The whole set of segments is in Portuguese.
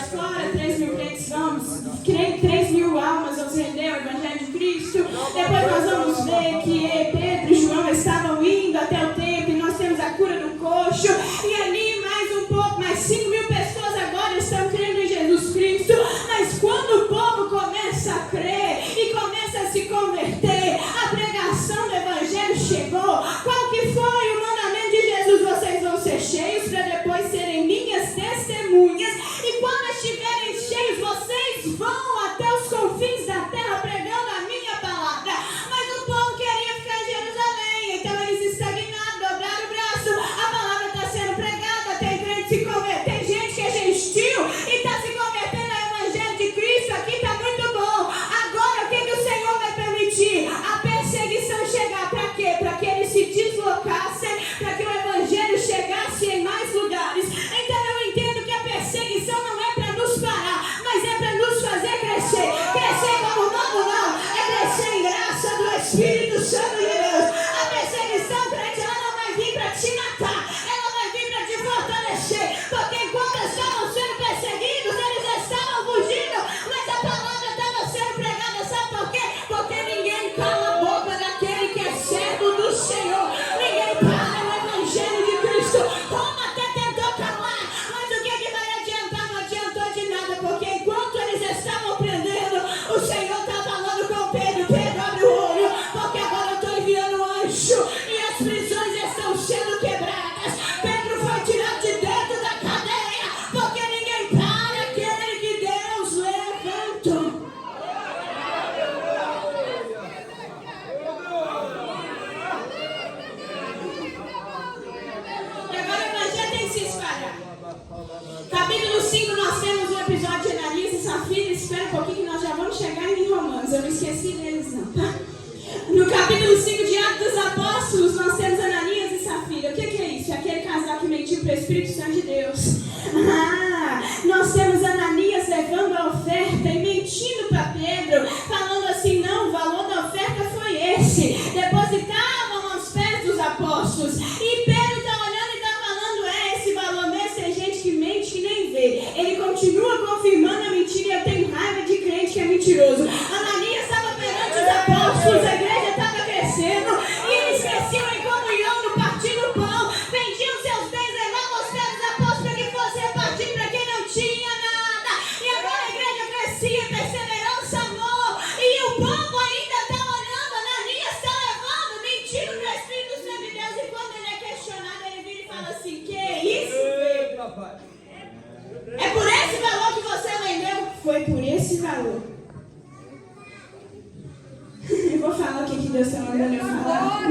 fora, 3 mil crentes vamos, 3 mil almas vão se render ao Evangelho de Cristo. Depois nós vamos ver que Pedro e João estavam indo até o templo e nós temos a cura do coxo. E ali mais um pouco, mais 5 mil pessoas agora estão crendo em Jesus Cristo. Mas quando o povo começa a crer e começa a se converter, a pregação do Evangelho chegou. Qual que foi o mandamento de Jesus? Vocês vão ser cheios para depois serem minhas testemunhas. E quando estiverem cheios, vocês vão até os confins da terra pregando a minha palavra. Mas o povo queria ficar em Jerusalém, então eles estagnaram, dobraram o braço. A palavra está sendo pregada, tem crente se convertendo, tem gente que é gentil e está se convertendo ao Evangelho de Cristo. Aqui está muito bom. Agora o que o Senhor vai permitir? A perseguição chegar para quê? Para que eles se deslocassem, para que o Evangelho chegasse em mais lugares. Então eu entendo que a perseguição não é para nos parar, mas é para nos fazer crescer. Crescer como novo não, é crescer em graça do Espírito Santo de Deus. A perseguição, crente, ela não vai vir para te matar, ela vai vir para te fortalecer. Porque enquanto estavam sendo perseguidos, eles estavam fugindo, mas a palavra estava sendo pregada. Sabe por quê? Porque ninguém cala a boca daquele que é servo do Senhor. Ninguém para o Evangelho de Cristo. Como até tentou calar, mas o que vai adiantar? Não adiantou de nada, porque enquanto eles estavam aprendendo, o Senhor está falando com Pedro. Pedro, abre o olho, porque agora eu estou enviando um anjo e as prisões estão sendo quebradas. Pedro foi tirado de dentro da cadeia, porque ninguém para aquele que Deus levantou. E agora o Evangelho tem que se espalhar. Capítulo 5, nós temos um episódio de Ananias e Safira. Espera um pouquinho que nós já vamos chegar em Romanos. Eu não esqueci deles não, tá? No capítulo 5 de Atos dos Apóstolos, nós temos Ananias e Safira. O que é isso? É aquele casal que mentiu para o Espírito Santo de Deus. Nós temos Ananias levando a oferta e mentindo para Pedro, falando assim, não, o valor da oferta foi esse. Depositavam aos pés dos apóstolos. E Pedro está olhando e está falando, esse valor mesmo. Tem gente que mente que nem vê. Ele continua confirmando a mentira e eu tenho raiva de crente que é mentiroso. Ananias estava perante os apóstolos, a igreja estava crescendo e eles cresciam em comunhão, no partir do pão, vendiam seus bens, levavam aos pés dos apóstolos para que fosse repartido para quem não tinha nada. E agora a igreja crescia, perseverança, amor, e o povo ainda está olhando. Ananias está levando, mentindo para o Espírito Santo de Deus, e quando ele é questionado, ele vira e fala assim, que é isso? É por esse valor que você vendeu? Foi por esse valor. Eu vou falar o que Deus está mandando eu falar.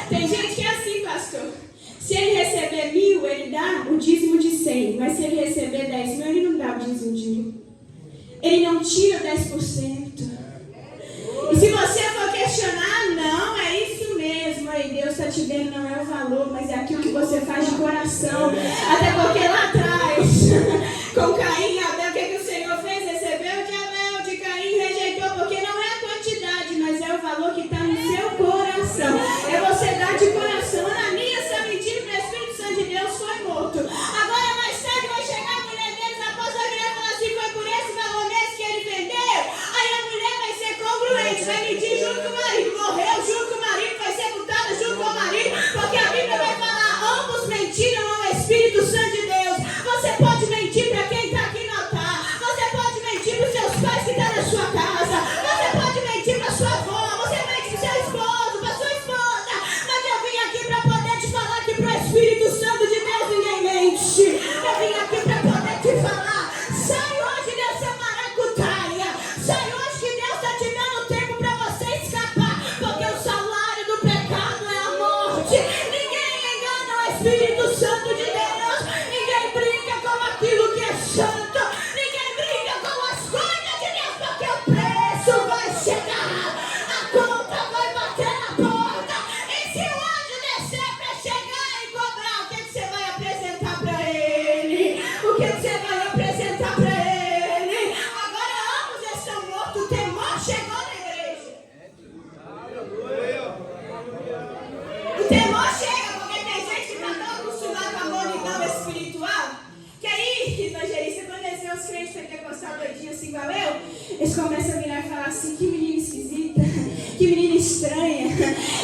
Tem gente que é assim, pastor. Se ele receber 1.000, ele dá o dízimo de 100. Mas se ele receber 10.000, ele não dá o dízimo de 1.000. Ele não tira 10%. E se você for questionar, não, é isso mesmo. Aí Deus está te vendo, não é o valor, mas é aquilo que você faz de coração. Até porque lá atrás, com Caim e Abel, o que o Senhor fez? Recebeu de Abel, de Caim, rejeitou, porque não é a quantidade, mas é o valor que está no seu coração. É você dar de coração. Ananias está mentindo para o Espírito Santo de Deus, foi morto. Agora mais tarde vai chegar a mulher deles, após a mulher falar assim, foi por esse valor mesmo que ele vendeu? Aí a mulher vai ser congruente, vai mentir junto com o marido, morreu junto com o marido, vai ser multada junto com o marido, porque a Bíblia vai falar, ambos mentiram ao Espírito Santo Eles começam a virar e falar assim: que menina esquisita, que menina estranha.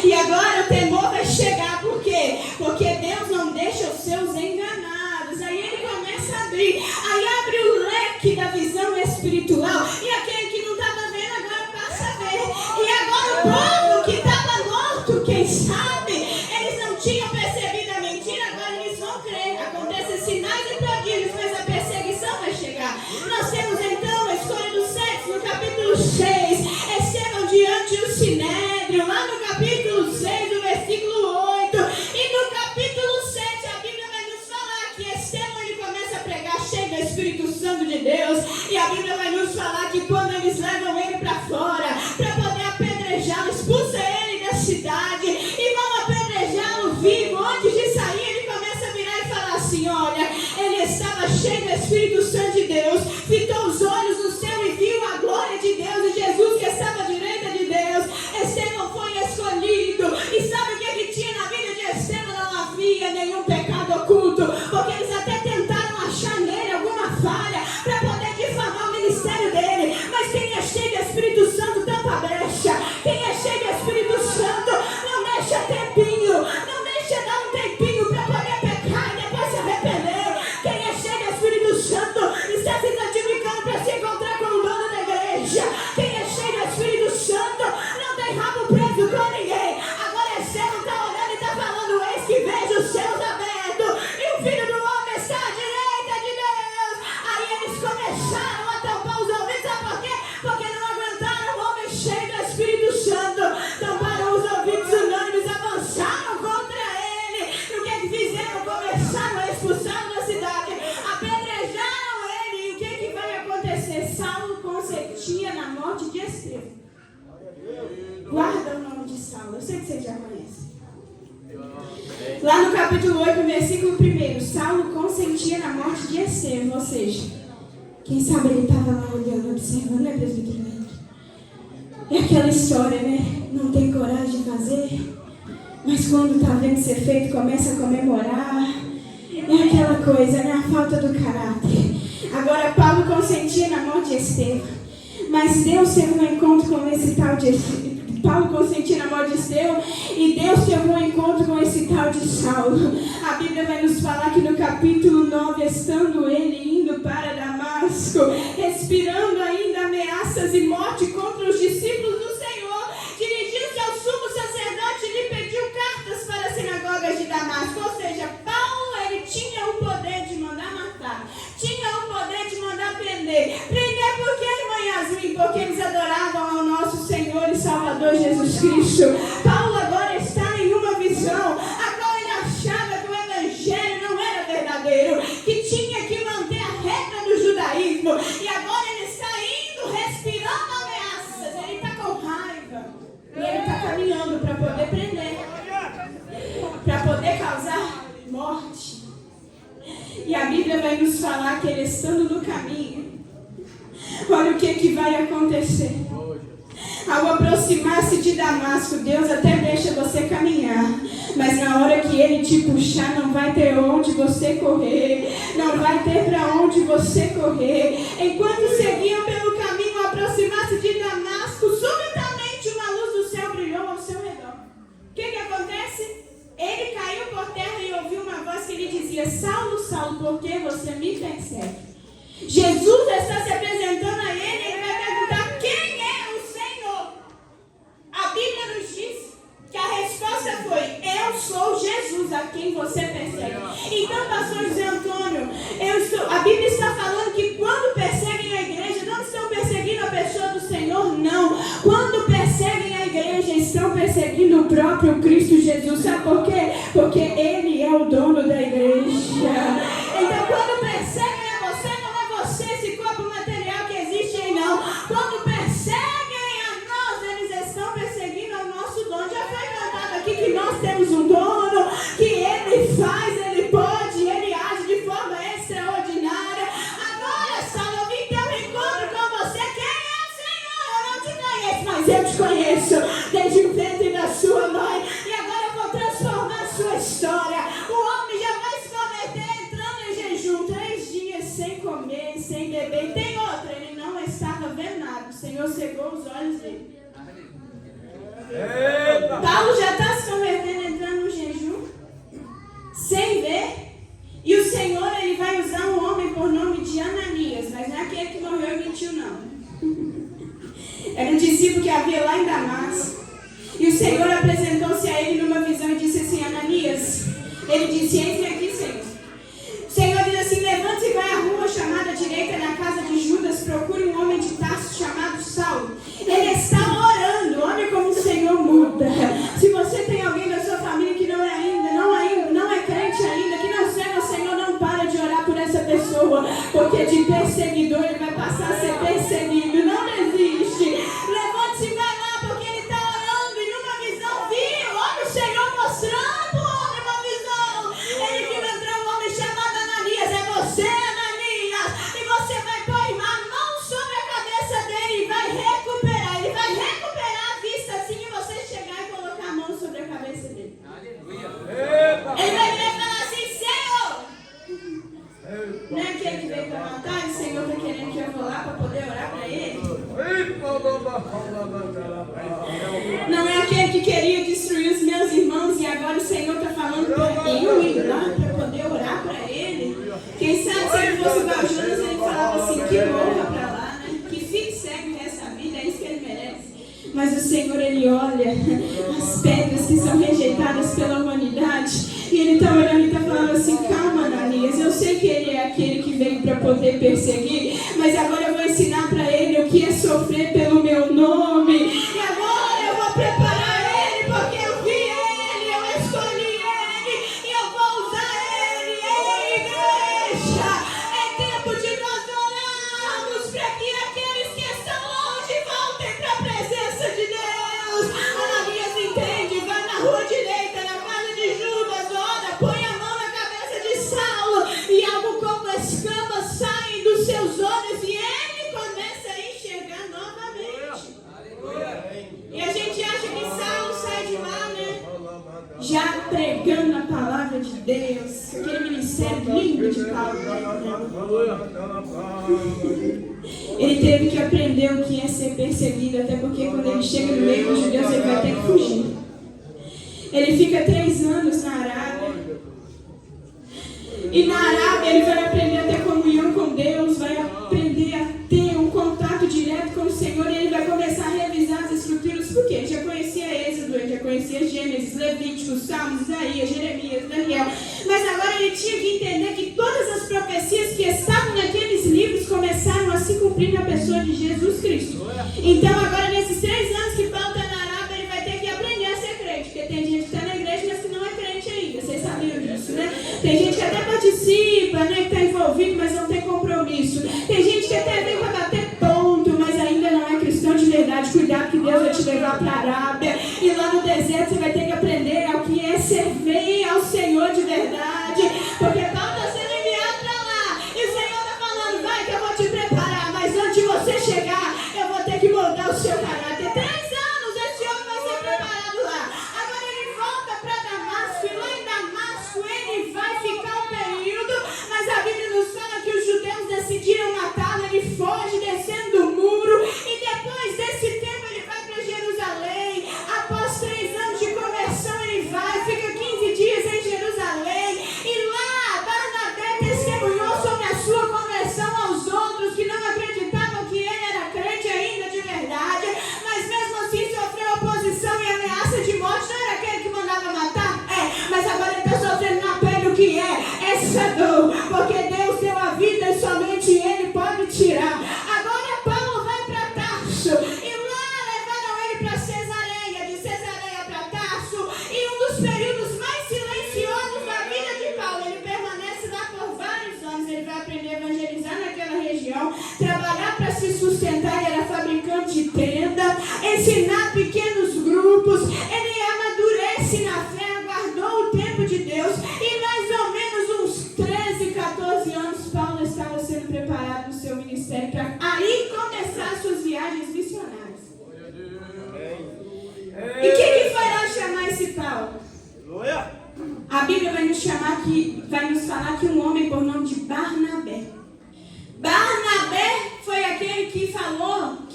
E agora o temor vai chegar, por quê? Porque Deus não deixa os seus enganados. Aí ele começa a abrir, aí abre o leque da visão espiritual, e aquele que não estava vendo agora passa a ver. E agora o povo que estava morto, quem sabe, eles não tinham percebido a mentira, agora eles vão crer. Acontecem sinais e prodígios, mas a perseguição vai chegar. Nós temos então a escolha dos sexos no capítulo 6. Estevão diante do sinédrio, lá no capítulo 6, no versículo 8. E no capítulo 7, a Bíblia vai nos falar que Estevão ele começa a pregar cheio do Espírito Santo de Deus. E a Bíblia vai nos falar que quando eles levam ele para fora, para poder apedrejá-lo, expulsa ele da cidade e vão apedrejá-lo vivo. Antes de sair, ele começa a virar e falar assim: olha, ele estava cheio do Espírito Santo de Deus, fitou os olhos no céu e viu a glória de Deus e Jesus que estava à direita de Deus. Estevão foi escolhido. E sabe o que tinha na vida de Estevão? Não havia nenhum pecado oculto, porque eles até tentaram achar nele alguma falha para poder difamar o ministério dele. Mas quem é cheio do Espírito Santo tampa a brecha. Quem é cheio do Espírito Santo não deixa tempinho, não deixa dar um tempinho para poder pecar e depois se arrepender. Quem é cheio do Espírito Santo está se santificando para se encontrar com o dono da igreja. Quem é cheio do Espírito Santo não tem rabo preso com ninguém. Agora Estevão está olhando e está falando: eis que vejo os céus abertos e o Filho do Homem está à direita de Deus. Aí eles começaram a tampar os ouvidos. Sabe por quê? Porque não aguentaram o homem cheio do Espírito Santo. Tamparam os ouvidos unânimes, avançaram contra ele. E o que fizeram? Começaram a expulsá-lo da cidade, apedrejaram ele. E o que vai acontecer? Saulo consentia na morte de Estevão. Guarda o nome de Saulo, eu sei que você já conhece. Lá no capítulo 8, versículo 1, Saulo consentia na morte de Estevão. Ou seja, quem sabe ele estava lá olhando, observando, né, presbítero? É aquela história, né? Não tem coragem de fazer, mas quando está vendo ser feito, começa a comemorar. É aquela coisa, né? A falta do caráter. Agora, Paulo consentia na morte de Estevão, mas Deus teve um encontro com esse tal de Estevão. Paulo consentia na morte de Estevão e Deus teve um encontro com esse tal de Saulo. A Bíblia vai nos falar que no capítulo 9, estando ele indo para Damasco, respirando ainda ameaças e morte contra os discípulos do Senhor, dirigiu-se ao sumo sacerdote e lhe pediu cartas para as sinagogas de Damasco. Ou seja, Paulo ele tinha o poder de mandar matar, tinha o poder de mandar prender. Prender por quê, irmã Yasmin? Porque eles adoravam ao nosso Senhor e Salvador Jesus Cristo. Paulo agora está em uma visão a qual ele achava que o evangelho não era verdadeiro, que tinha que manter a regra do judaísmo. E agora ele está indo, respirando ameaças. Ele está com raiva e ele está caminhando para poder prender, para poder causar morte. E a Bíblia vai nos falar que ele estando no caminho, olha o que vai acontecer. Ao aproximar-se de Damasco, Deus até deixa você caminhar, mas na hora que Ele te puxar, não vai ter onde você correr, não vai ter para onde você correr. Enquanto seguiam pelo caminho, ao aproximar-se de Damasco, subitamente uma luz do céu brilhou ao seu redor. O que acontece? Ele caiu por terra e ouviu uma voz que lhe dizia: Saulo, Saulo, por que você me persegue? Jesus está se apresentando a ele e ele vai perguntar: quem é o Senhor? A Bíblia nos diz que a resposta foi: eu sou Jesus, a quem você persegue. Então, pastor José Antônio, a Bíblia está falando que quando perseguem a igreja, não estão perseguindo a pessoa do Senhor, não. Quando perseguem a igreja, estão perseguindo o próprio Cristo Jesus. Sabe por quê? Porque Ele é o dono da igreja. Então, quando perseguem a você, não é você, esse corpo material que existe aí, não. Quando perseguem a nós, eles estão perseguindo o nosso dono. Já foi cantado aqui que nós temos um dono, que Ele faz, Ele pode, Ele age de forma extraordinária. Agora, Saulo, eu vim ter um encontro com você. Quem é o Senhor? Eu não te conheço, mas eu te conheço desde o ventre da sua mãe. E agora eu vou transformar a sua história. O homem já vai se converter entrando em jejum, 3 dias sem comer, sem beber. E tem outra, ele não estava vendo nada. Senhor cegou os olhos dele. Paulo já está se convertendo, entrando no jejum, sem ver. E o Senhor, ele vai usar um homem por nome de Ananias, mas não é aquele que morreu e mentiu, não. Era um discípulo que havia lá em Damasco. E o Senhor apresentou-se a ele numa visão e disse assim: Ananias. Ele disse: eis-me aqui, Senhor. O Senhor diz assim: levante-se e vai à rua chamada direita, na casa de Judas, procure um homem de Tarso chamado Saulo. Ele está orando. Olha como o Senhor muda. Se você tem alguém da sua família que não é crente ainda, que não serve ao Senhor, não para de orar por essa pessoa, porque de perseguidor ele vai passar a ser perseguido. Não desiste. Levante-se e vai lá, porque ele está orando e numa visão viu. Olha o Senhor mostrando o homem uma visão. Ele viu entrar um homem chamado Ananias. É você, Ananias. E você vai pôr a mão sobre a cabeça dele e vai recuperar. Ele vai recuperar a vista assim e você chegar e colocar a mão sobre a cabeça dele. Aleluia. Ele vai vir e falar assim: Senhor. Não é aquele que veio para matar, o Senhor está querendo que eu vou lá para poder orar para ele. Não é aquele que queria destruir os meus irmãos e agora o Senhor está falando para eu ir lá para poder orar para ele. Quem sabe se ele fosse igual Judas, ele falava assim: que morra para lá, né? Que fique cego nessa vida, é isso que ele merece. Mas o Senhor, ele olha as pedras que são rejeitadas pela humanidade e ele está olhando e está falando assim: calma, Ananias, eu sei que ele é aquele que veio para poder perseguir, mas agora eu vou ensinar para ele o que é sofrer pelo meu nome. E agora eu vou preparar ele, porque eu vi ele, eu escolhi ele e eu vou usar ele. Ei, igreja, é tempo de nós orarmos para que aqueles que estão longe voltem para a presença de Deus. Ananias entende, vai na rua direita, na casa de Judas, ora, põe a mão na cabeça de Saulo e algo como escamas saem dos seus olhos e ele começa a enxergar novamente. E a gente acha que Saulo sai de lá, né? Já pregando a palavra de Deus, aquele ministério lindo de Paulo. Ele teve que aprender o que é ser perseguido, até porque quando ele chega no meio dos judeus, ele vai ter que fugir. Ele fica 3 anos na Arábia. E na Arábia ele vai aprender a ter comunhão com Deus, vai aprender a ter um contato direto com o Senhor e ele vai começar a revisar as escrituras. Por quê? Ele já conhecia Êxodo, ele já conhecia Gênesis, Levíticos, Salmos, Isaías, Jeremias, Daniel. Mas agora ele tinha que entender que todas as profecias que estavam naqueles livros começaram a se cumprir na pessoa de Jesus Cristo. Então agora nesses 3 anos que Paulo está na Arábia, ele vai ter que aprender a ser crente, porque tem gente que está na igreja, mas que não é crente ainda. Vocês sabiam disso, né? Tem gente que até participa, né, que está envolvido, mas não tem compromisso. Tem gente que até vem para bater ponto, mas ainda não é cristão de verdade. Cuidado que Deus vai te levar para a Arábia. E lá no deserto você vai ter que aprender ao que é servir ao Senhor de verdade. Porque Paulo está sendo enviado para lá. E o Senhor está falando: vai que eu vou te preparar. Mas antes de você chegar, eu vou ter que moldar o seu caráter. 3 anos esse homem vai ser preparado lá. Agora ele volta para Damasco. E lá em Damasco ele vai ficar um período. Mas a Bíblia nos fala que os judeus decidiram matá-lo. Ele foge descendo do muro. E depois desse tempo ele vai para Jerusalém. Após 3 anos de conversão,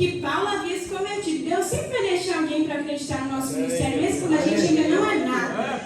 que Paulo havia se convertido. Deus sempre vai deixar alguém para acreditar no nosso ministério, mesmo quando a gente ainda não é nada.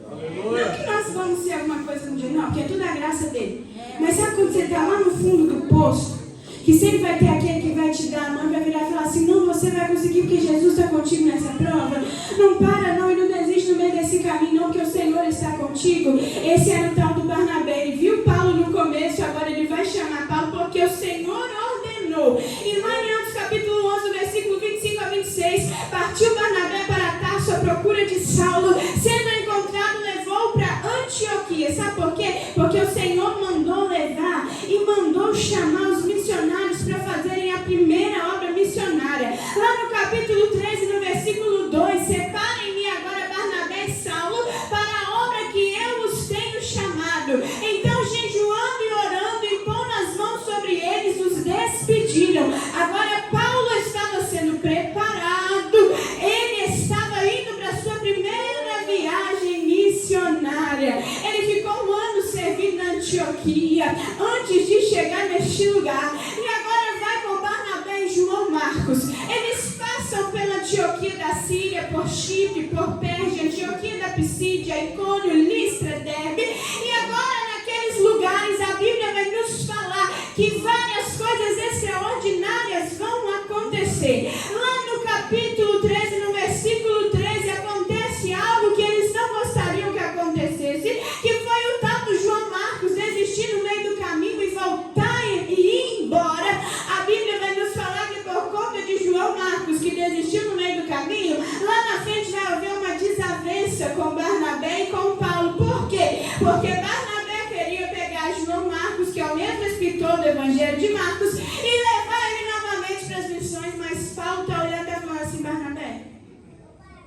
Não que nós vamos ser alguma coisa no dia, não, porque é tudo a graça dele. Mas sabe quando você está lá no fundo do poço, que sempre vai ter aquele que vai te dar a mão, vai virar e falar assim, não, você vai conseguir porque Jesus está contigo nessa prova. Não para não e não desiste no meio desse caminho não, porque o Senhor está contigo. Esse era o tal do Barnabé. Ele viu Paulo no começo, agora ele vai chamar Paulo porque o Senhor ordenou. E lá em Atos capítulo 11, versículo 25 a 26, partiu Barnabé para Tarso à procura de Saulo, sendo encontrado, levou para Antioquia. Sabe por quê? Porque o Senhor mandou levar e mandou chamar os missionários para fazerem a primeira obra missionária. Lá no capítulo 13, no versículo 2, separem-me agora Barnabé e Saulo para a obra que eu os tenho chamado. Então, jejuando e orando e pondo as mãos sobre eles, os despediram. Agora Paulo estava sendo preparado, ele estava indo para a sua primeira viagem missionária. Ele ficou um ano servindo na Antioquia antes de chegar neste lugar. E agora vai com Barnabé e João Marcos. Eles passam pela Antioquia da Síria, por Chipre, por Pérgia, Antioquia da Pisídia, Icônio, Listra, Derbe. E agora naqueles lugares a Bíblia vai nos falar que várias coisas extraordinárias vão acontecer. Lá no capítulo 13, no versículo 13, acontece algo que eles não gostariam que acontecesse, que foi o tal do João Marcos desistir no meio do caminho e voltar e ir embora. A Bíblia vai nos falar que por conta de João Marcos, que desistiu no meio do caminho, lá na frente vai haver uma desavença com Barnabé e com Paulo. Por quê? Porque Barnabé queria pegar João Marcos, que é o mesmo escritor do Evangelho de Marcos, e levar ele novamente para as missões, mas Paulo está olhando e falando assim, Barnabé,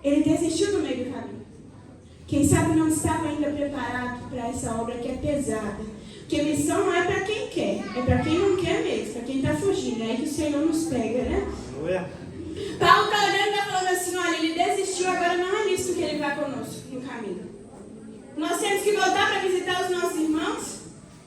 ele desistiu no meio do caminho. Quem sabe não estava ainda preparado para essa obra que é pesada. Porque missão não é para quem quer, é para quem não quer mesmo, para quem está fugindo. É aí que o Senhor nos pega, né? Paulo está olhando e está falando assim, olha, ele desistiu, agora não é nisso que ele vai conosco no caminho. Nós temos que voltar para visitar os nossos irmãos.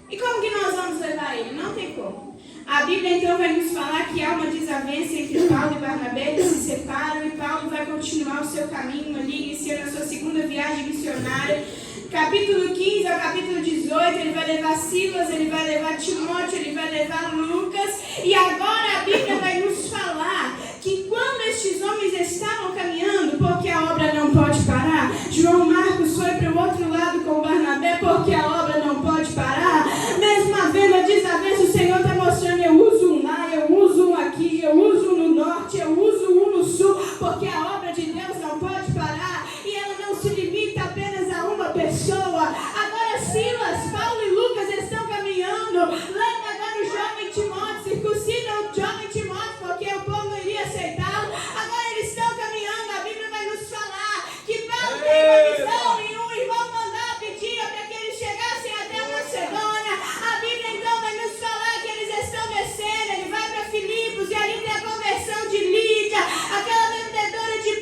E como que nós vamos levar ele? Não tem como. A Bíblia então vai nos falar que há uma desavença entre Paulo e Barnabé, eles se separam e Paulo vai continuar o seu caminho ali, iniciando a sua segunda viagem missionária. Capítulo 15 ao capítulo 18, ele vai levar Silas, ele vai levar Timóteo, ele vai levar Lucas. E agora a Bíblia vai nos falar que quando estes homens estavam caminhando, porque a obra não pode parar, João Marcos foi para o outro lado com Barnabé, porque a obra não pode parar. Mesmo havendo a desavença, o Senhor está mostrando, eu uso um lá, eu uso um aqui, eu uso um no norte, eu uso um no sul, porque a obra de Deus não pode parar. E ela não se limita apenas a uma pessoa. Agora Silas, Paulo e Lucas estão caminhando. Leva agora o jovem Timóteo, circuncidam o jovem Timóteo, porque o povo não iria aceitá-lo. Agora eles estão caminhando. A Bíblia vai nos falar que Paulo tem uma visão e um irmão mandar pedir para que eles chegassem até a Macedônia. A Bíblia então vai nos falar que eles estão descendo. Ele vai para Filipos e ali tem a conversão de Lídia, aquela vendedora de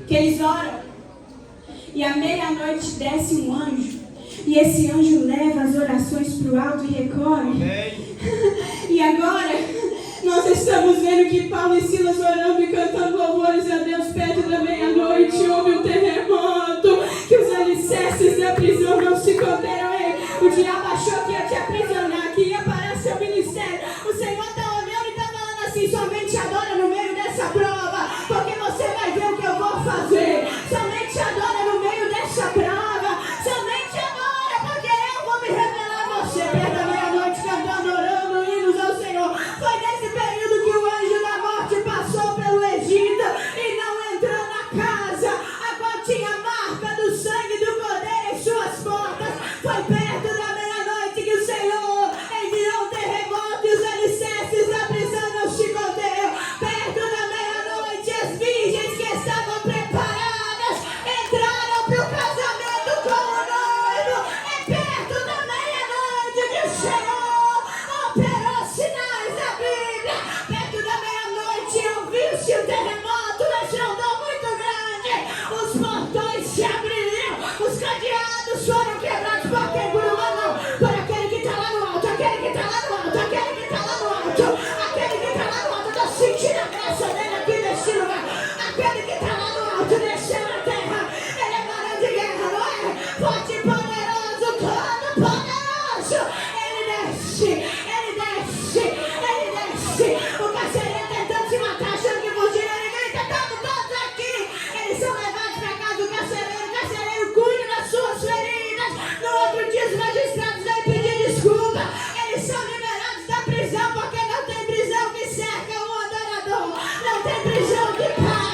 que eles oram. E à meia-noite desce um anjo. E esse anjo leva as orações para o alto e recolhe. E agora, nós estamos vendo que Paulo e Silas orando e cantando louvores a Deus perto da meia-noite. Houve um terremoto, que os alicerces da prisão não se conderam. O diabo achou que ia te aprisionar, que ia parar seu ministério. O Senhor está olhando e está falando assim: somente adora no meio dessa prova, porque você vai ver o que eu vou fazer. Somente adora no meio dessa prova. Somente adora, porque eu vou me revelar a você. Perto da meia-noite, cantando, orando, hinos ao Senhor. Foi nesse período que o anjo da morte passou pelo Egito e não entrou na casa, a qual tinha a marca do sangue do Cordeiro em suas portas. Foi perto da meia-noite que o Senhor enviou um terremoto e os alicerces da prisão não se conderam. Perto da meia-noite, as virgens que estavam preparadas entraram para o casamento com o noivo. É perto da meia-noite que o Senhor operou sinais da Bíblia. Perto da meia-noite ouviu-se o terremoto, estrondou muito grande. Os portões se abriram, os cadeados foram quebrados por quem? Por uma mão, por aquele que está lá no alto, aquele que está lá no alto, aquele que está lá no alto, aquele que está lá no alto. Estou sentindo a graça dele aqui nesse lugar. Aquele que está lá no alto, desceu na terra. Ele é varão de guerra, não é? Forte e poderoso, todo poderoso. Ele desce, ele desce, ele desce. O carcereiro tentando se matar, achando que fugiu. Ele grita: estamos todos aqui. Eles são levados para casa do carcereiro. O carcereiro cuida das suas feridas. No outro dia, os magistrados vêm pedir desculpa. Eles são liberados da prisão, porque não tem prisão que cerca o adorador. Não tem prisão que para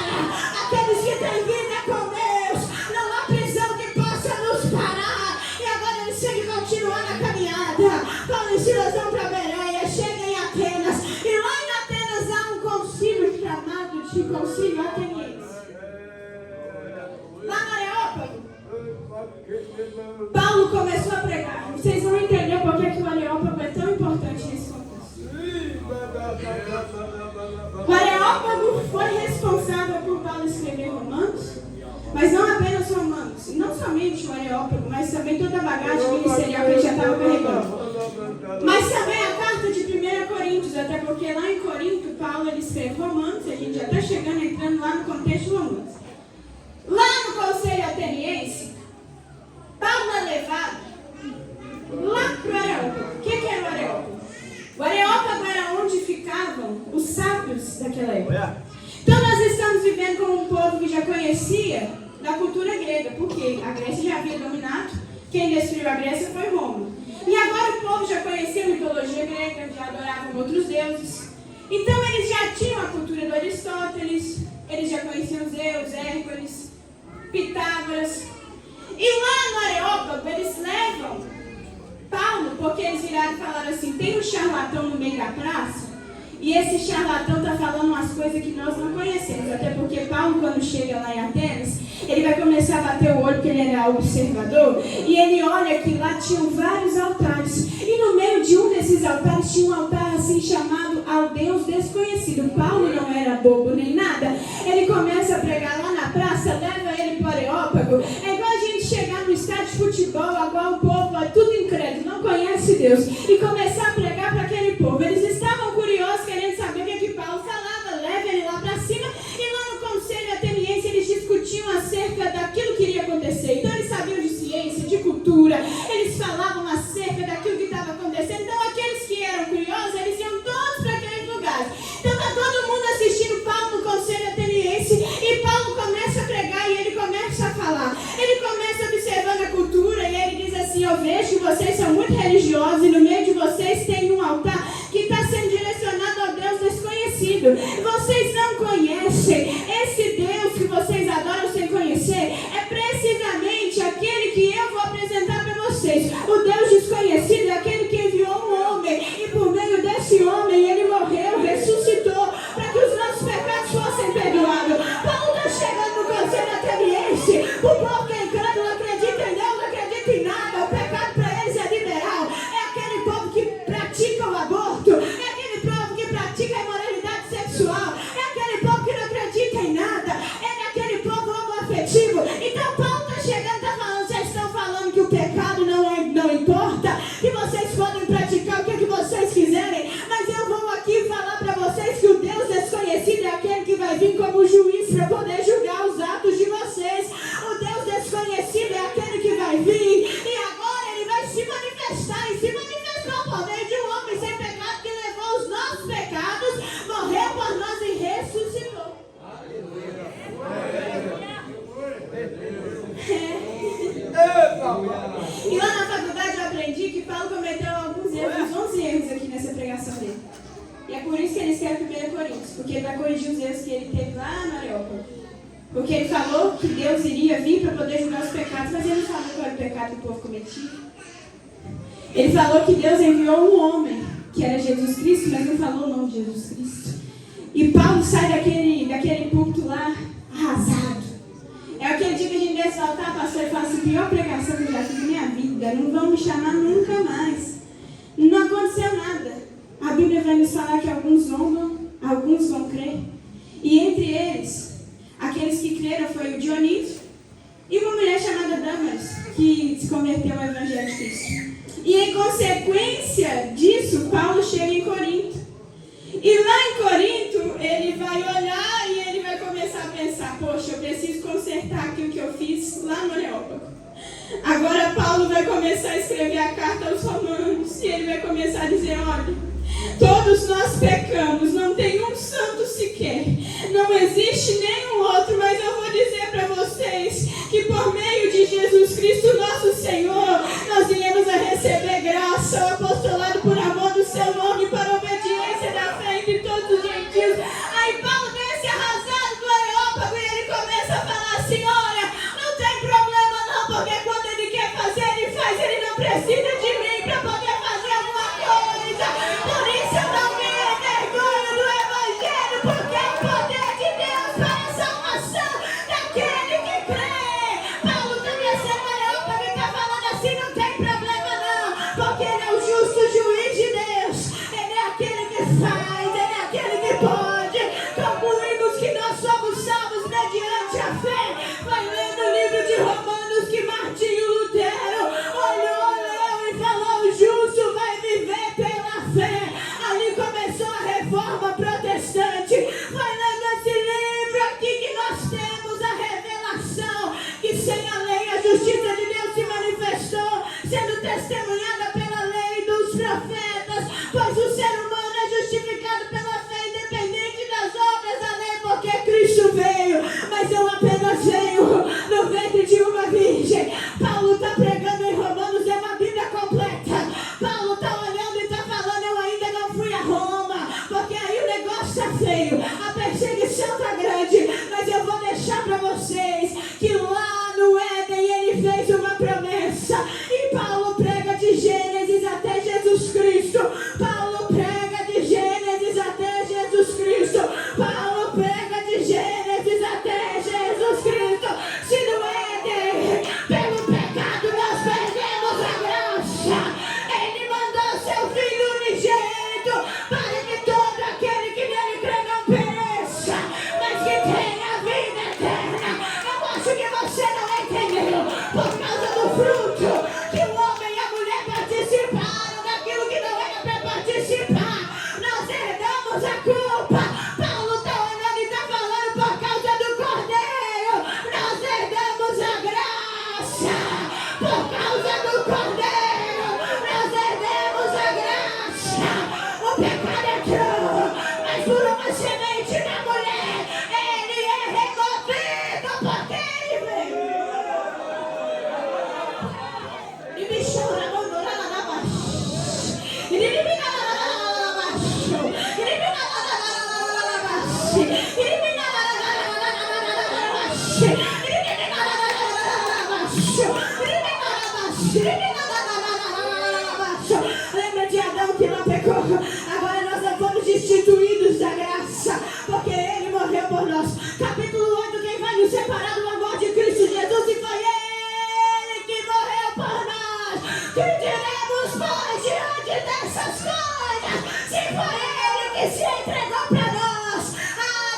aqueles que têm vida com Deus. Não há prisão que possa nos parar. E agora eles seguem continuando a caminhada. Paulo e Silas vão para Bereia, chegam em Atenas. E lá em Atenas há um concílio chamado de Concílio Ateniense. Lá no Areópago, Paulo começou a pregar. Vocês vão entender por que o Areópago é tão importante nesse contexto. O Areópago foi responsável por Paulo escrever Romanos, mas não apenas Romanos, e não somente o Areópago, mas também toda a bagagem ministerial que ele já estava carregando. Mas também a carta de 1 Coríntios, até porque lá em Corinto, Paulo ele escreve Romanos, e a gente já está chegando, entrando lá no contexto de Romanos. Lá no Conselho Ateniense, Paulo é levado lá para o Areópago. O que era o Areópago? O Areópago era onde ficavam os sábios daquela época. Então nós estamos vivendo com um povo que já conhecia da cultura grega, porque a Grécia já havia dominado. Quem destruiu a Grécia foi Roma. E agora o povo já conhecia a mitologia grega, já adoravam outros deuses. Então eles já tinham a cultura do Aristóteles, eles já conheciam Zeus, Hércules, Pitágoras. E lá no Areópago eles levam Paulo, porque eles viraram e falaram assim: tem um charlatão no meio da praça, e esse charlatão está falando umas coisas que nós não conhecemos. Até porque Paulo, quando chega lá em Atenas, ele vai começar a bater o olho, porque ele era observador, e ele olha que lá tinham vários altares, e no meio de um desses altares tinha um altar assim chamado ao Deus desconhecido. Paulo não era bobo nem nada. Ele começa a pregar lá na praça, leva ele para o Areópago. É igual a gente chegar no estádio de futebol, agora o povo é tudo incrédulo, não conhece Deus, e começar a pregar para aquele povo. Eles estavam curiosos, querendo saber o que Paulo falava. Leva ele lá para cima, e lá no Conselho Ateniense eles discutiam acerca daquilo que iria acontecer. Então eles sabiam de ciência, de cultura, eles falavam acerca daquilo que estava acontecendo. Então aqueles que eram curiosos, eles iam todos para aqueles lugares. Então está todo mundo assistindo Paulo no Conselho Ateniense, e Paulo começa a pregar e ele começa a falar. Ele começa observando a cultura e ele diz assim: eu vejo que vocês são muito religiosos e no meio de vocês tem um altar que está sendo direcionado ao Deus desconhecido. Vocês não conhecem esse Deus que vocês adoram sem conhecer. É precisamente aquele que eu vou apresentar para vocês. O Deus desconhecido é aquele que enviou um homem, e por meio desse homem ele morreu, ressuscitou, para que os nossos pecados fossem perdoados. Paulo está chegando no Conselho Ateniense. O povo que é incrédulo acredita em Deus, não acredita em nada. O pecado para eles é liberal. É aquele povo que pratica o aborto, é aquele povo que pratica a imoralidade sexual, é aquele povo que não acredita em nada. Deus desconhecido é aquele que vai vir como juiz para poder julgar os atos de vocês. O Deus desconhecido é aquele que vai vir e agora ele vai se manifestar. E se manifestou o poder de um homem sem pecado que levou os nossos pecados, morreu por nós e ressuscitou. E lá na faculdade eu aprendi que Paulo cometeu alguns erros, 11 erros aqui nessa pregação dele. E é por isso que ele escreve 1 Coríntios, porque ele vai corrigir os erros que ele teve lá na Areópago. Porque ele falou que Deus iria vir para poder julgar os pecados, mas ele não falou qual era o pecado que o povo cometia. Ele falou que Deus enviou um homem, que era Jesus Cristo, mas não falou o nome de Jesus Cristo. E Paulo sai daquele púlpito lá arrasado. É aquele dia que a gente desce ao altar, pastor, e fala assim: pior pregação que eu já fiz na minha vida, não vão me chamar nunca mais. Não aconteceu nada. A Bíblia vai nos falar que alguns zombam, alguns vão crer. E entre eles, aqueles que creram foi o Dionísio e uma mulher chamada Damaris, que se converteu ao Evangelho de Cristo. E em consequência disso, Paulo chega em Corinto. E lá em Corinto, ele vai olhar e ele vai começar a pensar: poxa, eu preciso consertar aqui o que eu fiz lá no Areópago. Agora Paulo vai começar a escrever a carta aos Romanos. E ele vai começar a dizer: olha, todos nós pecamos, não tem um santo sequer. Não existe nenhum outro, mas eu vou dizer para vocês que por meio de Jesus Cristo, nosso Senhor, nós iremos a receber graça, o apostolado por amor do seu nome, para a obediência da fé entre todos os gentios. Aí Paulo desce arrasado do Areópago e ele começa a falar assim: olha, não tem problema não, porque quando ele quer fazer, ele faz, ele não precisa de mim para poder fazer alguma coisa. Por isso eu não me envergonho do Evangelho, porque é o poder de Deus para a salvação daquele que crê. Paulo está descendo o Areópago e está falando assim: não tem problema não, porque ele é o justo juiz de Deus. Ele é aquele que faz, ele é aquele que pode. Concluímos que nós somos salvos mediante a fé. Vai lendo o livro de Romanos que Martinho Lutero olhou e falou: o justo vai viver pela fé. Ali começou a reforma protestante. Vai lendo esse livro aqui que nós temos a revelação que sem a lei a justiça de Deus se manifestou, sendo testemunhada pela lei dos profetas, pois o ser humano é justificado pela fé independente das obras da lei, porque Cristo veio, mas eu apenas venho no ventre de uma virgem. Paulo está pregando em Romanos, é uma Bíblia completa. Paulo está olhando e está falando: eu ainda não fui a Roma, porque aí o negócio está feio, a perseguição está grande, mas eu vou deixar para vocês que lá no Éden ele fez uma promessa. E Paulo prega de Gênesis até Jesus Cristo. Paulo prega de Gênesis até Jesus Cristo. Paulo prega de Gênesis até Jesus Cristo. Se no Éden, pelo pecado, nós perdemos a graça, ele mandou seu Filho unigênito para que todo aquele que nele crê não pereça, mas que tenha a vida eterna. Eu acho que você não entendeu. Por causa do fruto que o homem e a mulher participaram daquilo que não era para participar, nós herdamos a culpa. Paulo está olhando e está falando: por causa do Cordeiro, nós herdamos a graça. Por causa do Cordeiro, nós herdamos a graça. O pecado entrou, mas por uma semente da mulher, ele é removido, porque ele veio. E me chora, mandora lá na baixo. E me lá na baixo. E me lá na baixo. E me lá na baixo. E me lá na baixo. E me lá na baixo. Lembra de Adão que não pecou? Agora nós não fomos destituídos da graça, porque ele morreu por nós. Capítulo 8, quem vai nos separar do amor de Cristo Jesus? E foi ele que morreu por nós. Que diremos, pois, diante dessas coisas? Se foi ele que se entregou para nós,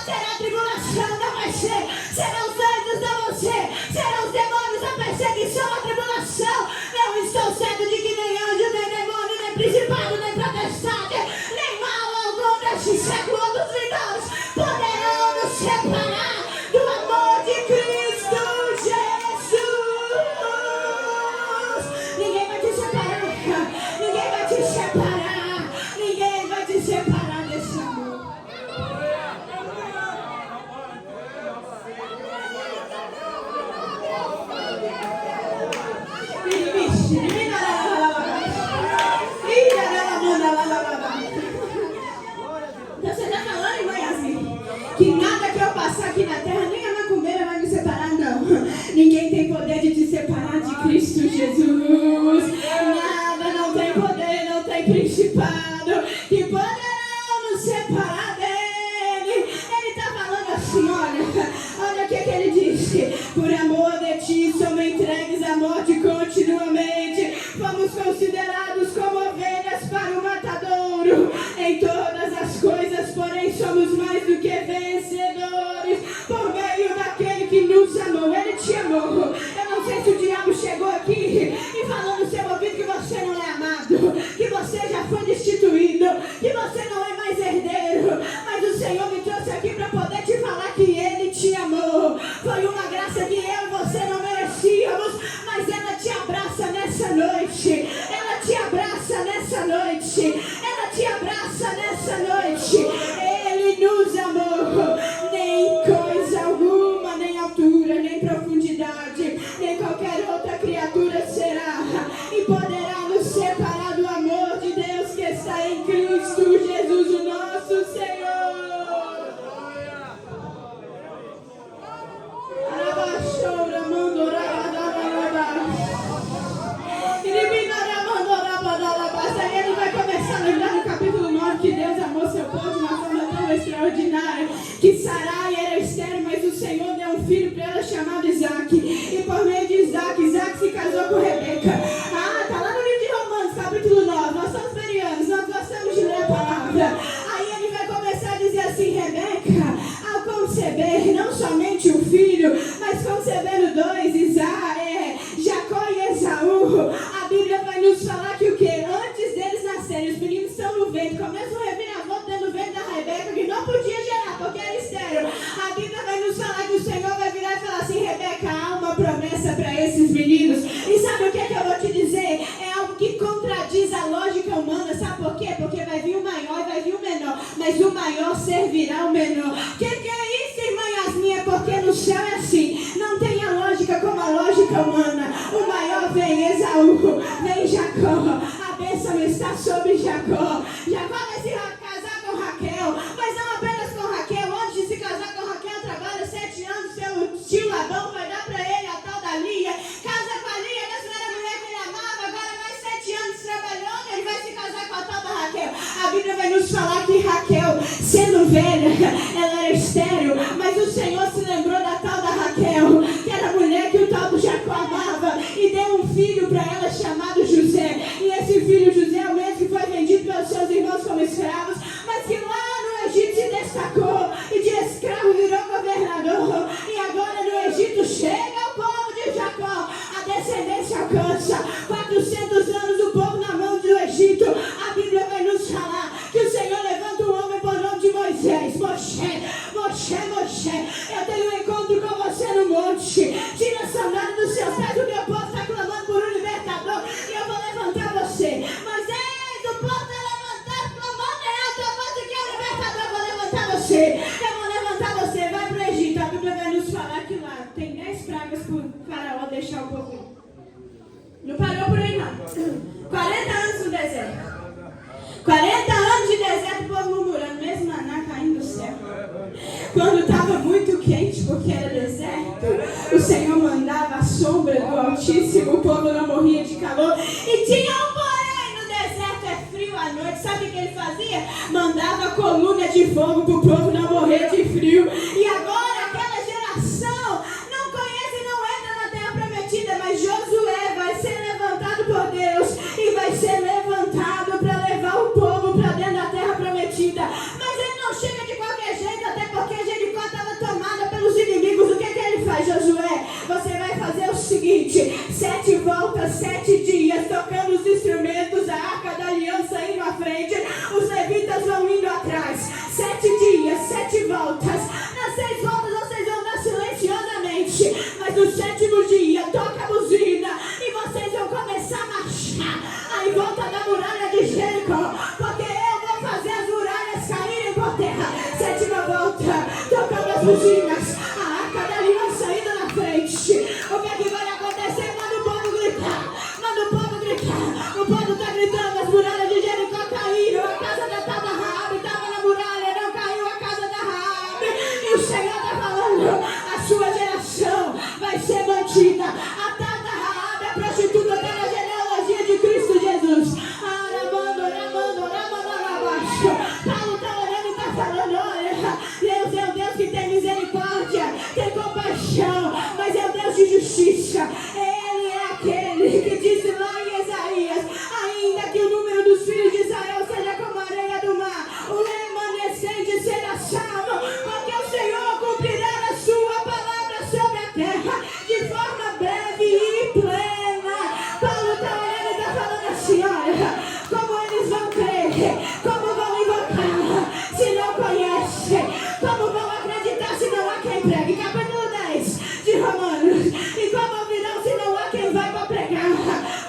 será tribulação, não vai ser. Serão os anjos, não vão ser. Serão os demônios, a perseguição, a tribulação. Não estou certo de que nem anjo, nem demônio, nem principado, nem potestade, nem mal algum deste século dos que nada que eu passar aqui na terra, nem a macumbeira vai me separar, não. Ninguém tem poder de te separar de Cristo Jesus. Nada, não tem poder, não tem principado que poderão nos separar dele. Ele está falando assim, olha o que ele disse. Por amor de ti, somos entregues à morte continuamente. Fomos considerados como ovelhas para o matadouro. Em todas as coisas, porém, somos mais do que vencedores por meio daquele que nos amou. Ele te amou. Eu não sei se o diabo chegou aqui e falou no seu ouvido que você não é amado, que você já foi destituído, que você não é mais herdeiro. Mas o Senhor me trouxe aqui para poder te falar que Ele te amou. Foi uma graça que eu e você não merecíamos, mas ela te abraça nessa noite. Ela te abraça nessa noite. Ela te abraça nessa noite. Ele nos amou. Nem coisa alguma, nem altura, nem profundidade, nem qualquer outra criatura será e poderá nos separar do amor de Deus que está em Cristo Jesus, o nosso Senhor. Ele vai começar a lembrar no capítulo 9 que Deus amou seu povo de uma forma tão extraordinária que Sarai era estéril, mas o Senhor deu um filho para ela chamado Isaac. E por meio de Isaac se casou com Rebeca. Tá lá no livro de Romanos, capítulo 9. Nós somos verianos, nós gostamos de ler a palavra. Aí ele vai começar a dizer assim: Rebeca, ao conceber não somente um filho, mas concebendo dois, Jacó e Esaú, a Bíblia vai nos falar que o que? Antes deles nascerem, os meninos estão no ventre, começa um reviravolta dentro do ventre da Rebeca, que não podia gerar, porque era estéril. A Bíblia vai nos falar que o Senhor vai virar e falar assim: Rebeca, há uma promessa para esses meninos. E sabe o que eu vou te dizer? É algo que contradiz a lógica humana. Sabe por quê? Porque vai vir o maior e vai vir o menor, mas o maior servirá ao menor. Que é isso, irmã Yasmin? É porque no céu é assim, não tem a lógica como a lógica humana. O maior vem Esaú, vem Jacó, a bênção está sobre Jacó. Jacó vai se casar com Raquel, mas não apenas com Raquel. Antes de se casar com Raquel, trabalha 7 anos, seu tio Labão vai dar para ele a tal da Lia. Casa com a Lia, essa era a mulher que ele amava, agora mais 7 anos trabalhando, ele vai se casar com a tal da Raquel. A Bíblia vai nos falar que Raquel, sendo velha, ela era estéril, mas o Senhor se lembrou da tal da Raquel, que era a mulher que o tal do Jacó amava, e deu um filho para ela chamado José. E esse filho José é o mesmo que foi vendido pelos seus irmãos como escravos, mas que lá no Egito se destacou e de escravo virou governador. E agora no Egito chega o povo de Jacó, a descendência alcança 400 anos o povo na mão do Egito. A Bíblia vai nos falar que o Senhor levanta um homem por nome de Moisés. Moisés, eu tenho um encontro com você no monte. Tira a sandália dos seus pés, o meu povo está clamando por um libertador e eu vou levantar você. Moisés, o povo está levantando, clamando em alta voz que é o libertador. Eu vou levantar você, eu vou levantar você. Vai para o Egito. A Bíblia vai nos falar que lá tem 10 pragas para o faraó deixar o povo ir. Não parou por aí não. 40 anos no deserto. 40 anos de deserto, o povo murmurando, mesmo maná caindo do céu. Quando estava muito quente, porque era deserto, o Senhor mandava a sombra do Altíssimo, o povo não morria de calor. E tinha um porém, no deserto é frio à noite. Sabe o que ele fazia? Mandava coluna de fogo para o povo não morrer de frio. E agora aquela geração não conhece e não entra na terra prometida, mas Josué vai ser levantado por Deus e vai ser levantado para levar o povo para dentro da terra prometida. Mas ele não chega de qualquer jeito, até porque Jericó estava tomada pelos inimigos. O que ele faz, Josué? Você vai fazer o seguinte: 7 voltas, 7 dias, tocando os instrumentos, a arca da aliança indo à frente, os levitas vão indo atrás. 7 dias, 7 voltas. Nas 6 voltas vocês vão dar silenciosamente, mas no 7º dia toca a buzina e vocês vão começar a marchar em volta da muralha de Jericó, porque eu vou fazer as muralhas caírem por terra. 7ª volta, tocando as buzinas, a arca da aliança indo na frente. O que é que vai acontecer? Manda o povo gritar, manda o povo gritar. O povo está gritando, as muralhas de Jericó caíram, a casa da Raabe estava na muralha, não caiu a casa da Raabe. vida. Atada, Raabe, a prostituta, está na genealogia de Cristo Jesus. Paulo está orando e está falando, olha, Deus é o Deus que tem misericórdia, tem compaixão, mas é o Deus de justiça. Ele é aquele que disse lá em Isaías, ainda que o número dos filhos de Israel seja como a areia do mar, o remanescente será salvo, porque o Senhor cumprirá a sua palavra sobre a terra de forma breve e plena. Paulo está orando e está falando assim, olha, como eles vão crer, como vão invocar se não conhecem, como vão acreditar se não há quem pregue. Capítulo 10 de Romanos. E como ouvirão se não há quem vai para pregar?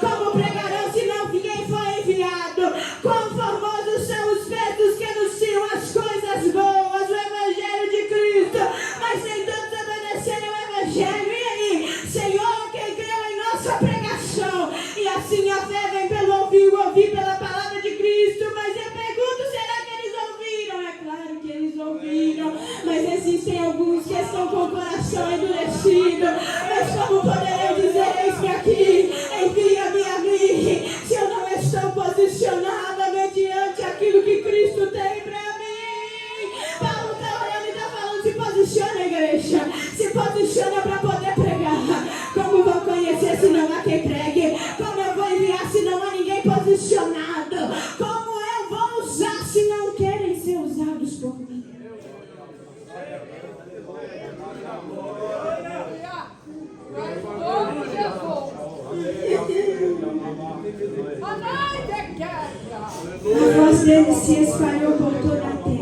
Como pregarão se não ninguém foi enviado? Quão formosos são os feitos que anunciam as coisas boas, o Evangelho de Cristo, mas sem todos obedecerem o Evangelho. E aí, Senhor, quem creu em nossa pregação? E assim a fé vem pelo ouvir, o ouvir pela palavra de Cristo. Mas eu pergunto, será que eles ouviram? É claro que eles ouviram, mas existem alguns que estão com o coração endurecido. Mas como poderei dizer, eis-me aqui, envia-me a mim, se eu não estou posicionada mediante aquilo que Cristo tem para mim? Paulo está orando e está falando, se posiciona, igreja, se posiciona para poder pregar. Como vão conhecer se não há quem pregue? Como eu vou enviar se não há ninguém posicionado? Como eu vou usar se não querem ser usados por mim? A voz dele se espalhou por toda a terra.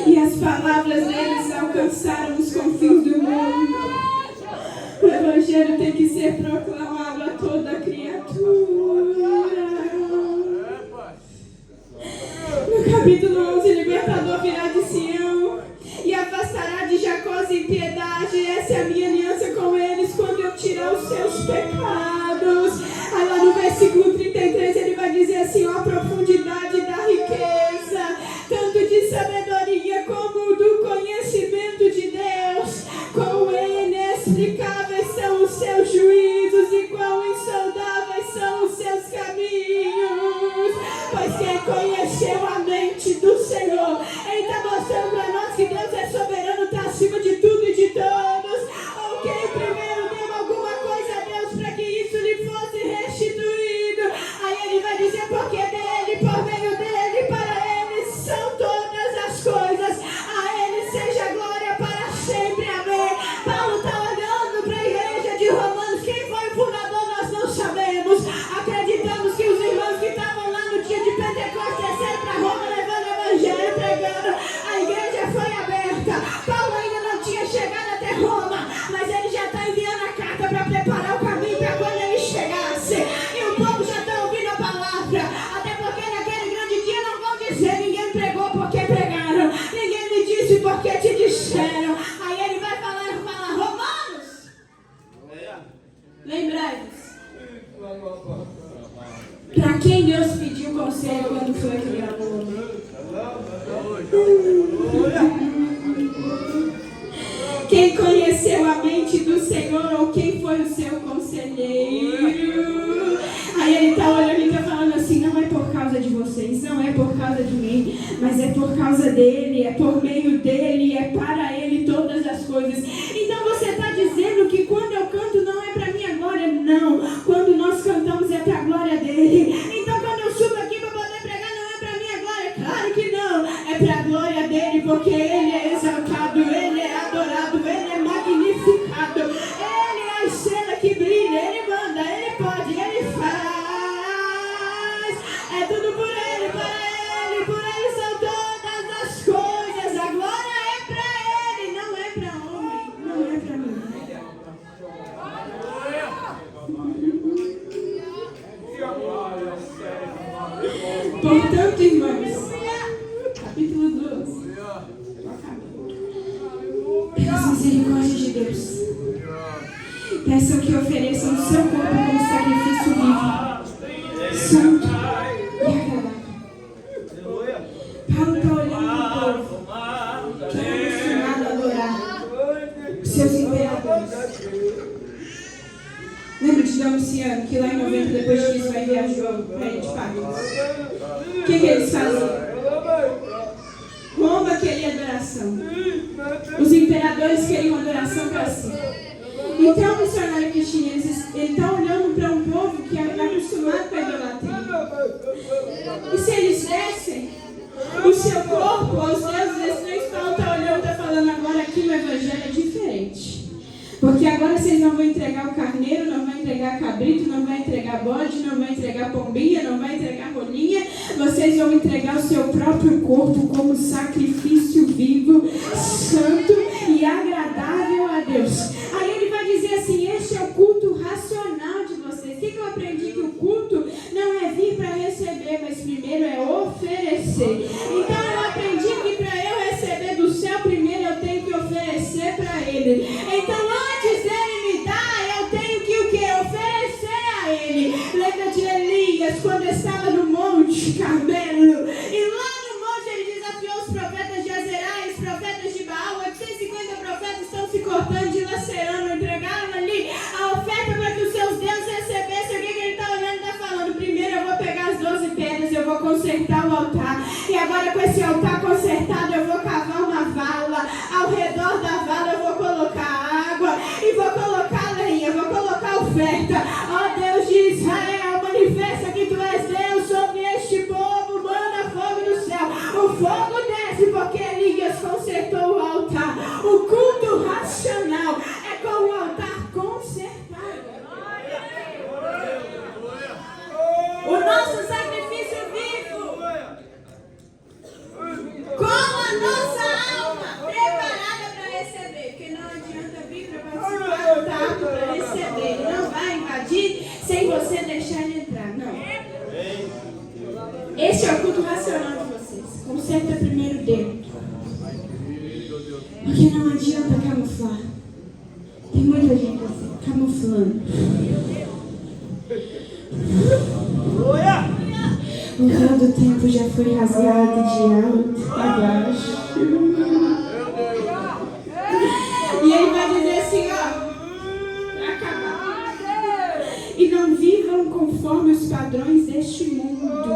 E as palavras deles alcançaram os confins do mundo. O Evangelho tem que ser proclamado a toda criatura. No capítulo 11, o libertador virá de Sião e afastará de Jacó a impiedade. Essa é a minha aliança com eles quando eu tirar os seus pecados. Aí lá no versículo 33 ele vai dizer assim, ó, a profundidade da riqueza, tanto de sabedoria como do conhecimento de Deus. Quão inexplicáveis são os seus juízos e quão insondáveis são os seus caminhos. Pois quem conheceu a mente do Senhor, ele está mostrando para nós que Deus é soberano, está acima de tudo e de todos. Ou quem primeiro deu alguma coisa a Deus para que isso lhe fosse restituído. Aí ele vai dizer, porque dele, por meio dele, para ele são todas as coisas. A ele seja glória para sempre. Amém. Paulo está olhando para a igreja de Romanos. Quem foi o fundador nós não sabemos. Acreditamos que os irmãos que estavam lá no dia de Pentecostes desceram para Roma levando o Evangelho, pregando. A igreja foi aberta. Paulo ainda não tinha chegado até Roma, mas ele já está enviando a carta para preparar o caminho para quando ele chegasse. E o povo já está ouvindo a palavra. Até porque naquele grande dia não vão dizer, ninguém pregou porque pregaram, ninguém me disse porque te disseram. Aí ele vai falar, Romanos, lembrai-vos. Para quem Deus pediu conselho quando foi criar o homem? Quem conheceu a mente do Senhor ou quem foi o seu conselheiro? Aí ele está olhando e está falando assim, não é por causa de vocês, não é por causa de mim, mas é por causa dele, é por meio dele, é para ele todas as coisas. Então você está dizendo que quando eu canto não é para minha glória? Não, quando nós cantamos é para a glória dele. Então quando eu subo aqui para poder pregar não é para minha glória? Claro que não, é para a glória dele, porque ele é exaltado, ele é adorado, ele é magnificado, ele é a estrela que brilha, ele manda, ele pode, ele faz, é tudo por ele, por ele são todas as coisas, a glória é para ele, não é para homem, não é para mim. Portanto, irmãos, capítulo 12, pelas misericórdias de Deus, peçam que ofereçam o seu corpo como sacrifício vivo, santo e agradável. Paulo está olhando para o povo que é acostumado a adorar. Seu Domiciano, que lá em 90, depois disso, vai viajou para ir de Paris. O que eles faziam? Roma queria adoração. Os imperadores queriam adoração para si. Então, o missionário Cristina, ele está olhando para um povo que é acostumado com a idolatria. E se eles dessem o seu corpo aos deuses estranhos, Paulo está olhando e está falando agora aqui no Evangelho é diferente. Porque agora vocês não vão entregar o carneiro, não vão entregar cabrito, não vão entregar bode, não vão entregar pombinha, não vão entregar rolinha. Vocês vão entregar o seu próprio corpo como sacrifício vivo, santo e agradável a Deus. Aí ele vai dizer assim, este é o culto racional de vocês. O que eu aprendi? Que o culto não é vir para receber, mas primeiro é oferecer. Então eu aprendi que para eu receber do céu, primeiro eu tenho que oferecer para Ele. Então antes dele me dar, eu tenho que o quê? Oferecer a Ele. Lembra de Elias, quando estava no Monte Carmelo? E lá no monte ele desafiou os profetas de Azerá e os profetas de Baal. 850 profetas estão se cortando, dilacerando, entregaram ali a oferta para que os seus deuses recebessem. O que ele está olhando e está falando? Primeiro eu vou pegar as 12 pedras, eu vou consertar o altar. E agora com esse altar consertado eu vou cavar uma vala. Ao redor da vala eu vou colocar água e vou colocar lenha, vou colocar oferta. Ó Deus de Israel, manifesta que tu és Deus sobre este povo, manda fogo do céu. O fogo desce porque Elias consertou o altar. O culto racional é com o altar consertado. O nosso sacrifício vivo, com a nossa alma preparada para receber. Porque não adianta vir para participar do tato para receber. Ele não vai invadir sem você deixar ele entrar. Não. Esse é o culto racional de vocês. Conserta primeiro dentro. Porque não adianta camuflar. Tem muita gente assim, camuflando. O véu do tempo já foi rasgado de alto a baixo. E ele vai dizer assim, ó, para acabar. E não vivam conforme os padrões deste mundo,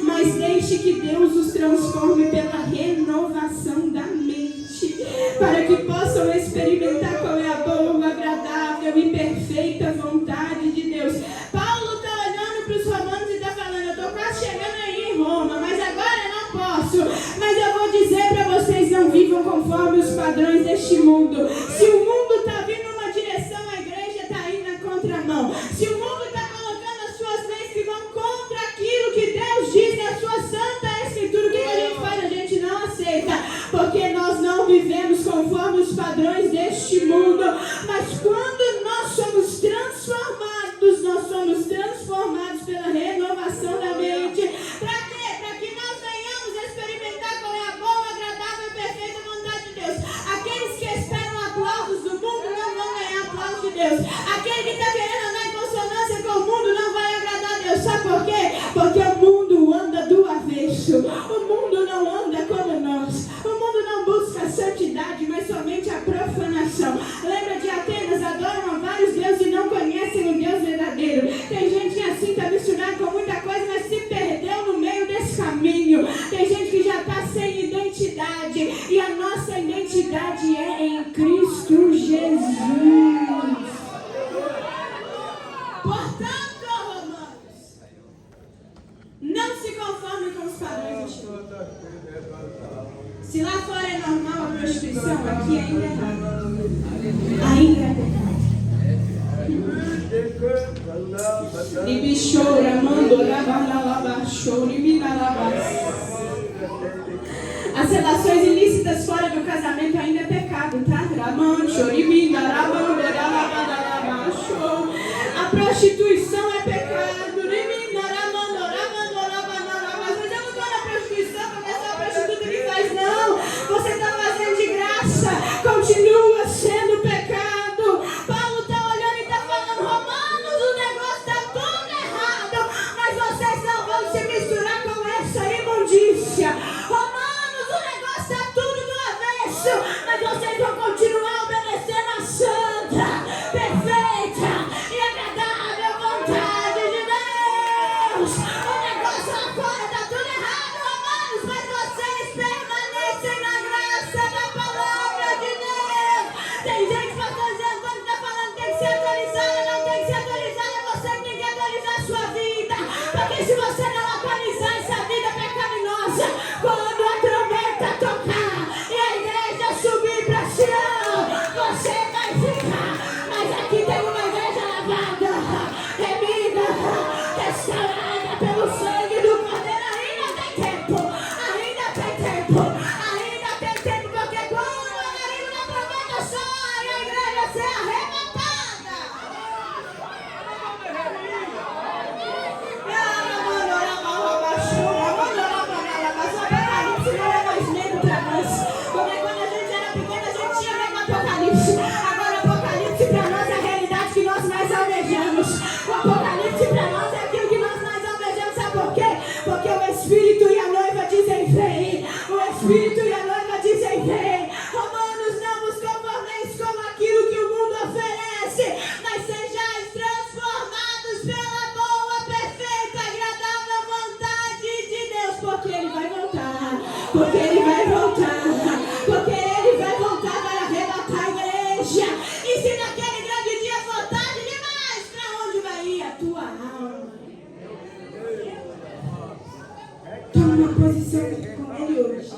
mas deixe que Deus os transforme pela renovação da mente, para que possam experimentar qual é a boa, agradável e perfeita vontade de Deus. Paulo está olhando para os romanos e está falando, eu estou quase chegando aí em Roma, mas agora eu não posso. Mas eu vou dizer para vocês, não vivam conforme os padrões deste mundo. Se o mundo está vindo numa direção, a igreja está indo na contramão. Se o mundo está colocando as suas leis que vão contra aquilo que Deus diz na sua santa escritura, o que a gente faz? A gente não aceita, porque nós não vivemos conforme os padrões deste mundo. Mas quando nós somos transformados, nós somos transformados pela renovação da mente. Para quê? Para que nós venhamos experimentar qual é a boa, agradável e perfeita vontade de Deus. Aqueles que esperam aplausos do mundo não vão ganhar aplausos de Deus. Aquele que está querendo andar em consonância com o mundo não vai agradar a Deus. Sabe por quê? Porque o mundo anda do avesso. O mundo não anda como nós. O mundo não busca a santidade, mas somente a profanação. Lembra de Atenas? Adoram a vários deuses e não conhecem o Deus verdadeiro. Tem gente assim, está misturada com muita coisa, mas se perdeu no meio desse caminho. Tem gente que já está sem identidade. E a nossa identidade é em Cristo Jesus. Portanto, romanos, não se conforme com os padrões deste mundo. Se lá fora é normal a prostituição, aqui ainda é errado. Ainda é pecado. As relações ilícitas fora do casamento ainda é pecado, tá? A prostituição é pecado. Mas eu não estou na prostituição porque é só a prostituta que faz, não. Você está fazendo de graça. Continua sendo pecado. Paulo está olhando e está falando, romanos, o negócio está tudo errado, mas vocês não vão se misturar com essa imundícia. Romanos, o negócio está tudo do avesso, mas vocês vão continuar obedecendo a santa, perfeita e Espírito e a noiva dizem: vem. Romanos, não vos conformeis com aquilo que o mundo oferece, mas sejais transformados pela boa, perfeita, agradável vontade de Deus, porque Ele vai voltar, porque Ele vai voltar, porque Ele vai voltar para arrebatar a igreja. E se naquele grande dia for tarde demais, para onde vai ir a tua alma? Toma uma posição com Ele hoje.